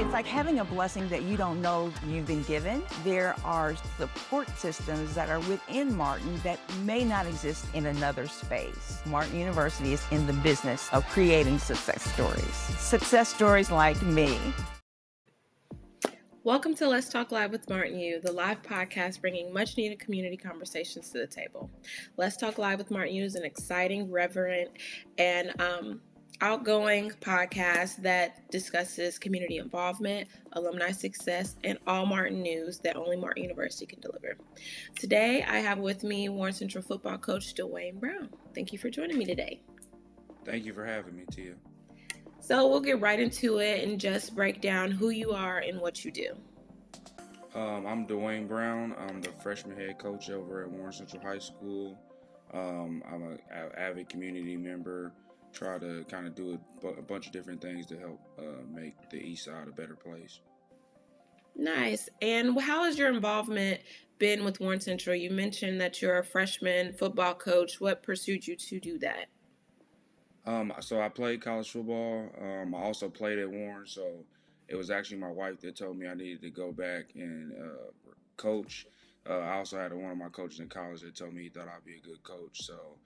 It's like having a blessing that you don't know you've been given. There are support systems that are within Martin that may not exist in another space. Martin University is in the business of creating success stories. Success stories like me. Welcome to Let's Talk Live with Martin U, the live podcast bringing much needed community conversations to the table. Let's Talk Live with Martin U is an exciting, reverent, and outgoing podcast that discusses community involvement, alumni success, and all Martin news that only Martin University can deliver. Today, I have with me Warren Central football coach Dwayne Brown. Thank you for joining me today. Thank you for having me, Tia. So we'll get right into it and just break down who you are and what you do. I'm Dwayne Brown. I'm the freshman head coach over at Warren Central High School. I'm an avid community member. Try to kind of do a bunch of different things to help make the East Side a better place. Nice. And how has your involvement been with Warren Central? You mentioned that you're a freshman football coach. What pursued you to do that? So I played college football. I also played at Warren. So it was actually my wife that told me I needed to go back and coach. I also had one of my coaches in college that told me he thought I'd be a good coach. So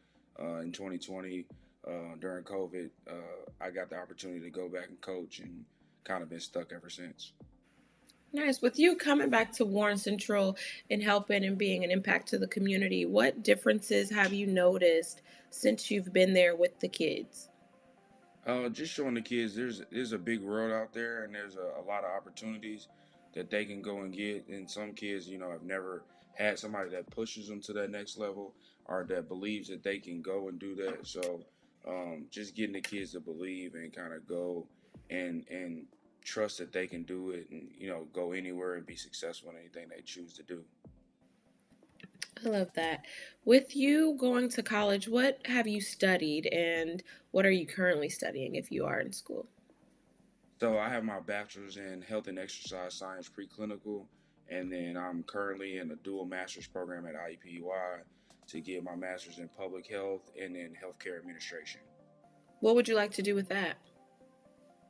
in 2020, during COVID, I got the opportunity to go back and coach and kind of been stuck ever since. Nice. With you coming back to Warren Central and helping and being an impact to the community, what differences have you noticed since you've been there with the kids? Just showing the kids there's a big world out there and there's a lot of opportunities that they can go and get. And some kids, have never had somebody that pushes them to that next level or that believes that they can go and do that. So just getting the kids to believe and kind of go and trust that they can do it and, go anywhere and be successful in anything they choose to do. I love that. With you going to college, what have you studied and what are you currently studying if you are in school? So I have my bachelor's in health and exercise science preclinical, and then I'm currently in a dual master's program at IUPUI to get my master's in public health and in healthcare administration. What would you like to do with that?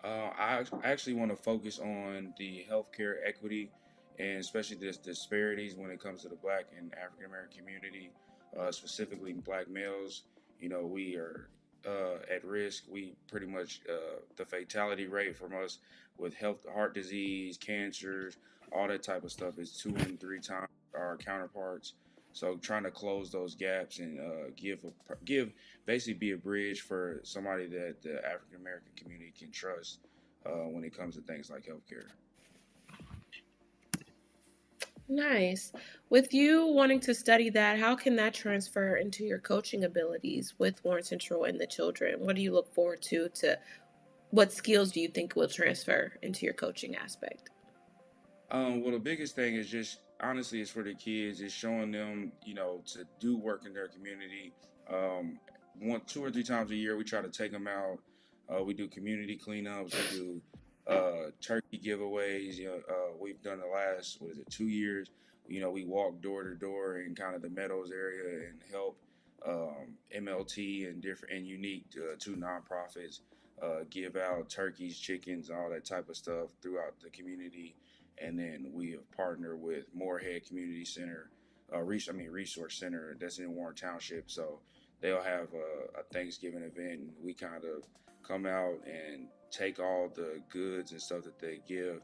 I actually want to focus on the healthcare equity and especially the disparities when it comes to the Black and African American community, specifically Black males. We are at risk. We pretty much the fatality rate from us with heart disease, cancers, all that type of stuff is 2 and 3 times our counterparts. So trying to close those gaps and give basically be a bridge for somebody that the African American community can trust when it comes to things like healthcare. Nice. With you wanting to study that, how can that transfer into your coaching abilities with Warren Central and the children? What do you look forward to what skills do you think will transfer into your coaching aspect? Well, the biggest thing is just honestly, is for the kids, is showing them, to do work in their community. Um, 2 or 3 times a year, we try to take them out. We do community cleanups. We do turkey giveaways. We've done the last 2 years. We walk door to door in kind of the Meadows area and help MLT and different and unique two nonprofits give out turkeys, chickens, all that type of stuff throughout the community. And then we have partnered with Moorhead Community Center, Resource Center that's in Warren Township. So they'll have a Thanksgiving event, and we kind of come out and take all the goods and stuff that they give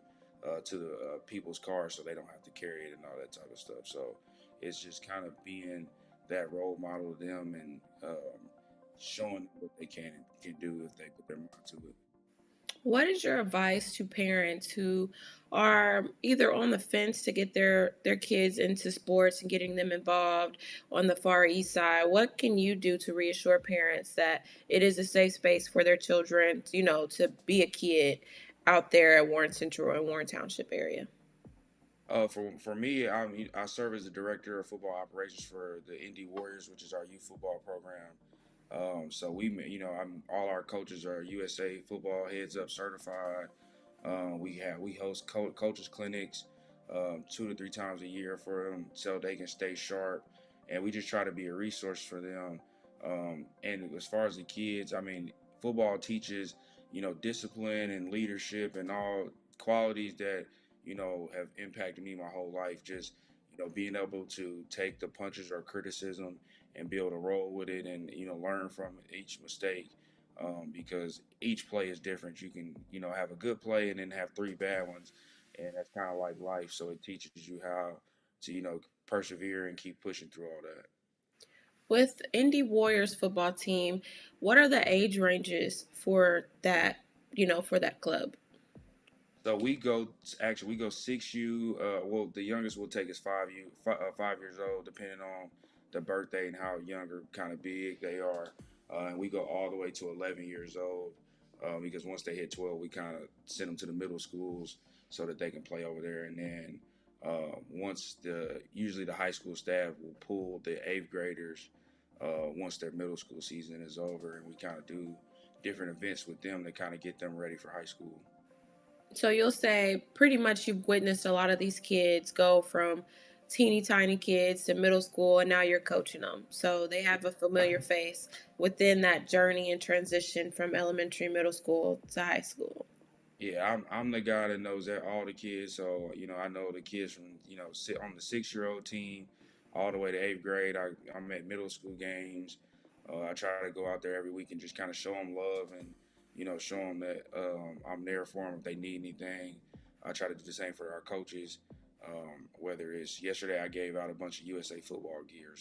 to the people's cars, so they don't have to carry it and all that type of stuff. So it's just kind of being that role model to them and showing what they can do if they put their mind to it. What is your advice to parents who are either on the fence to get their kids into sports and getting them involved on the Far East Side? What can you do to reassure parents that it is a safe space for their children, to be a kid out there at Warren Central and Warren Township area? For me, I serve as the director of football operations for the Indy Warriors, which is our youth football program. So all our coaches are USA Football Heads Up certified. We host coaches clinics 2 to 3 times a year for them so they can stay sharp, and we just try to be a resource for them. And as far as the kids, football teaches discipline and leadership and all qualities that have impacted me my whole life. Just being able to take the punches or criticism and be able to roll with it, and learn from each mistake. Because each play is different. You can have a good play and then have three bad ones, and that's kind of like life. So it teaches you how to persevere and keep pushing through all that. With Indy Warriors football team, what are the age ranges for that, for that club? So we go 6U. Well, the youngest we'll take is 5U, 5 years old, depending on the birthday and how young or kind of big they are. And we go all the way to 11 years old, because once they hit 12, we kind of send them to the middle schools so that they can play over there. And then once usually the high school staff will pull the eighth graders once their middle school season is over, and we kind of do different events with them to kind of get them ready for high school. So you'll say pretty much you've witnessed a lot of these kids go from teeny tiny kids to middle school, and now you're coaching them. So they have a familiar face within that journey and transition from elementary, middle school to high school. Yeah, I'm the guy that knows that all the kids. So I know the kids from sit on the 6-year-old team, all the way to eighth grade. I'm at middle school games. I try to go out there every week and just kind of show them love, and show them that I'm there for them if they need anything. I try to do the same for our coaches. Whether it's yesterday, I gave out a bunch of USA football gear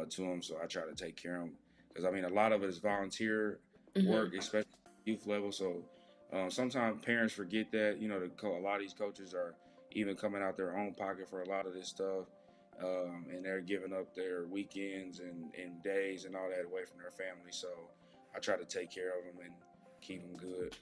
to them, so I try to take care of them, because I mean a lot of it is volunteer Hmm. work, especially youth level. So sometimes parents forget that a lot of these coaches are even coming out their own pocket for a lot of this stuff, and they're giving up their weekends and days and all that away from their family. So I try to take care of them and keep them good.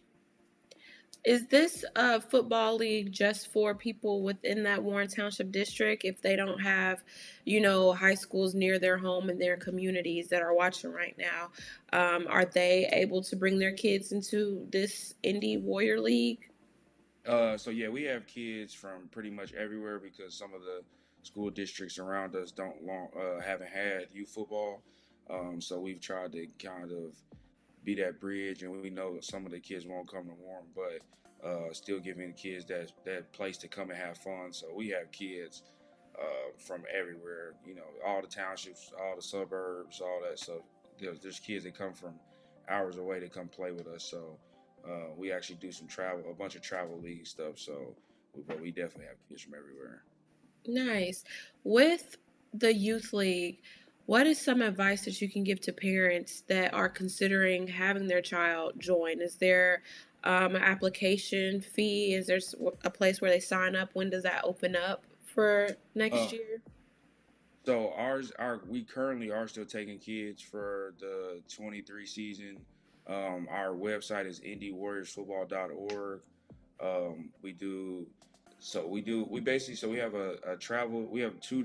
Is this a football league just for people within that Warren Township district if they don't have, high schools near their home and their communities that are watching right now? Are they able to bring their kids into this Indy Warrior League? So yeah, we have kids from pretty much everywhere, because some of the school districts around us haven't had youth football. So we've tried to kind of be that bridge, and we know some of the kids won't come to Warren, but still giving the kids that place to come and have fun. So we have kids from everywhere, all the townships, all the suburbs, all that. So there's kids that come from hours away to come play with us. So we actually do a bunch of travel league stuff. So, but we definitely have kids from everywhere. Nice. With the youth league, what is some advice that you can give to parents that are considering having their child join? Is there an application fee? Is there a place where they sign up? When does that open up for Uh, next year? so we currently are still taking kids for the 23 season. Our website is indywarriorsfootball.org. We do we basically, so we have a travel, we have two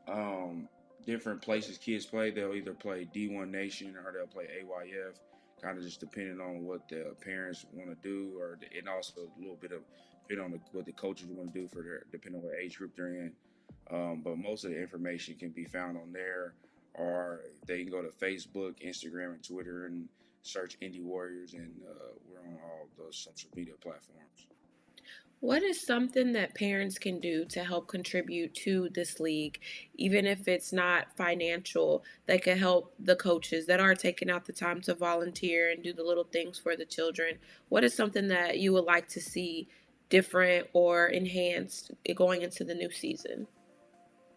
um different places kids play. They'll either play D1 Nation or they'll play AYF, kind of just depending on what the parents want to do, and also a little bit of depending on what the coaches want to do for their depending on what age group they're in. But most of the information can be found on there, or they can go to Facebook, Instagram, and Twitter and search Indie Warriors, and we're on all those social media platforms. What is something that parents can do to help contribute to this league, even if it's not financial, that could help the coaches that are taking out the time to volunteer and do the little things for the children? What is something that you would like to see different or enhanced going into the new season?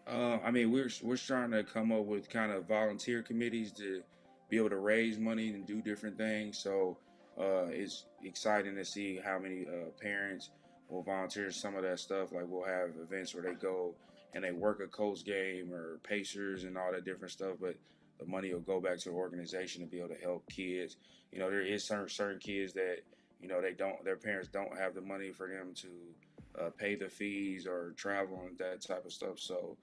I mean, we're trying to come up with kind of volunteer committees to be able to raise money and do different things. So it's exciting to see how many parents will volunteer some of that stuff. Like we'll have events where they go and they work a Colts game or Pacers and all that different stuff, but the money will go back to the organization to be able to help kids. There is certain kids that they don't their parents don't have the money for them to pay the fees or travel and that type of stuff. So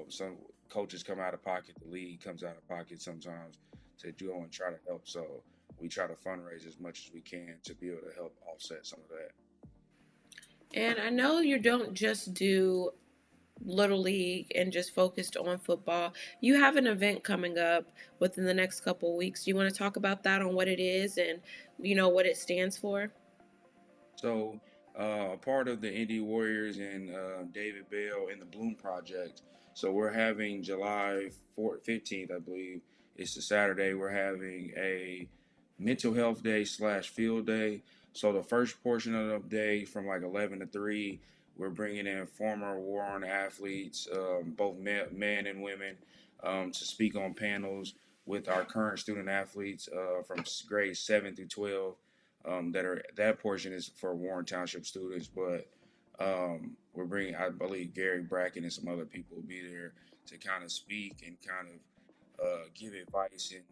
some coaches come out of pocket, the league comes out of pocket sometimes to go and try to help. So we try to fundraise as much as we can to be able to help offset some of that. And I know you don't just do Little League and just focused on football. You have an event coming up within the next couple of weeks. Do you want to talk about that on what it is and what it stands for? So, a part of the Indy Warriors and David Bell and the Bloom Project. So, we're having July 4th, 15th, I believe. It's a Saturday. We're having a mental health day slash field day. So, the first portion of the day from like 11 to 3, we're bringing in former war on athletes, both men and women, to speak on panels with our current student athletes from grades 7 through 12 that portion is for Warren Township students, but we're bringing, I believe, Gary Bracken and some other people will be there to kind of speak and kind of give advice and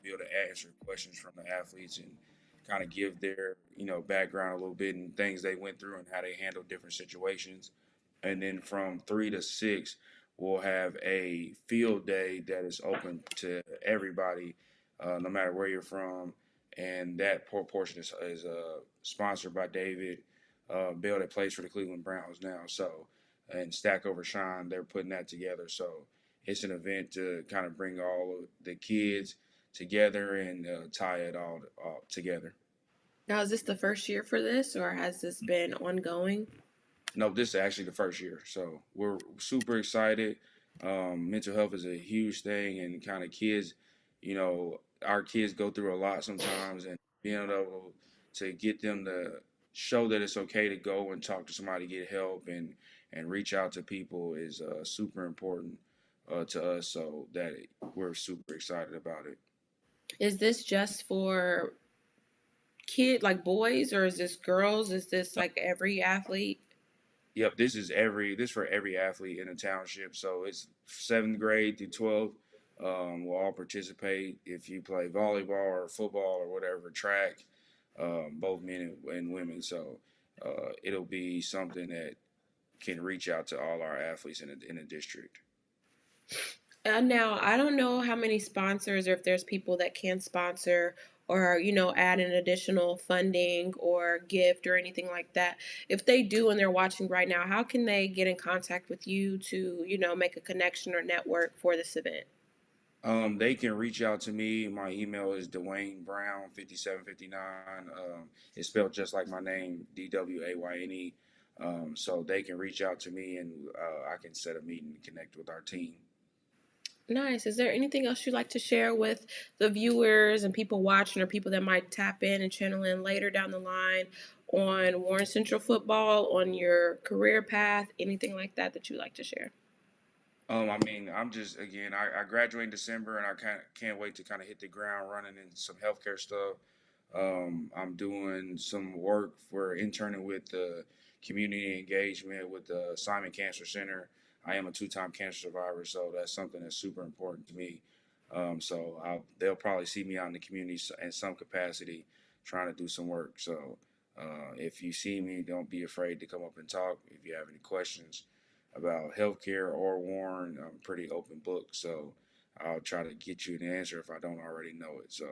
be able to answer questions from the athletes and kind of give their background a little bit and things they went through and how they handle different situations. And then from 3 to 6, we'll have a field day that is open to everybody, no matter where you're from, and that portion is sponsored by David Bell that plays for the Cleveland Browns now. So, and Stack Over Shine, they're putting that together. So it's an event to kind of bring all of the kids together and tie it all together. Now, is this the first year for this, or has this been ongoing? No, this is actually the first year. So we're super excited. Mental health is a huge thing, and kind of kids, our kids go through a lot sometimes, and being able to get them to show that it's okay to go and talk to somebody, get help, and reach out to people is super important to us. So that we're super excited about it. Is this just for like boys, or is this girls? Is this like every athlete? Yep, this for every athlete in the township. So it's 7th grade through 12th. Will all participate. If you play volleyball or football or whatever, track, both men and women. So it'll be something that can reach out to all our athletes in the district. Now, I don't know how many sponsors, or if there's people that can sponsor or, add an additional funding or gift or anything like that. If they do and they're watching right now, how can they get in contact with you to, make a connection or network for this event? They can reach out to me. My email is Dwayne Brown 5759. It's spelled just like my name, DWAYNE. So they can reach out to me, and I can set a meeting to connect with our team. Nice. Is there anything else you'd like to share with the viewers and people watching, or people that might tap in and channel in later down the line on Warren Central football, on your career path, anything like that you'd like to share? I'm just, again, I graduate in December, and I can't wait to kind of hit the ground running in some healthcare stuff. I'm doing some work for interning with the community engagement with the Simon Cancer Center. I am a 2-time cancer survivor, so that's something that's super important to me. So they'll probably see me out in the community in some capacity trying to do some work. So if you see me, don't be afraid to come up and talk. If you have any questions about healthcare or Warren, I'm a pretty open book. So I'll try to get you an answer if I don't already know it. So.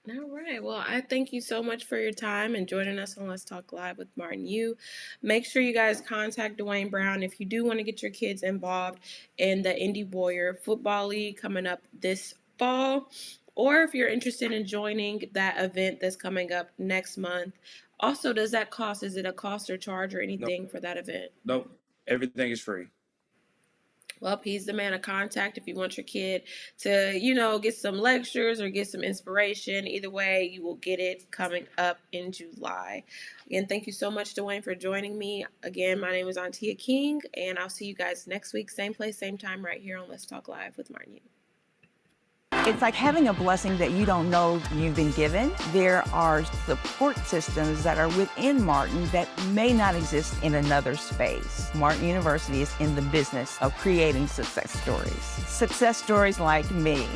All right. Well, I thank you so much for your time and joining us on Let's Talk Live with Martin Yu. Make sure you guys contact Dwayne Brown if you do want to get your kids involved in the Indy Warrior Football League coming up this fall, or if you're interested in joining that event that's coming up next month. Also, does that cost? Is it a cost or charge or anything for that event? Nope. Everything is free. Well, he's the man of contact if you want your kid to, get some lectures or get some inspiration. Either way, you will get it coming up in July. Again, thank you so much, Dwayne, for joining me. Again, my name is Antia King, and I'll see you guys next week, same place, same time, right here on Let's Talk Live with Martin Yu. It's like having a blessing that you don't know you've been given. There are support systems that are within Martin that may not exist in another space. Martin University is in the business of creating success stories. Success stories like me.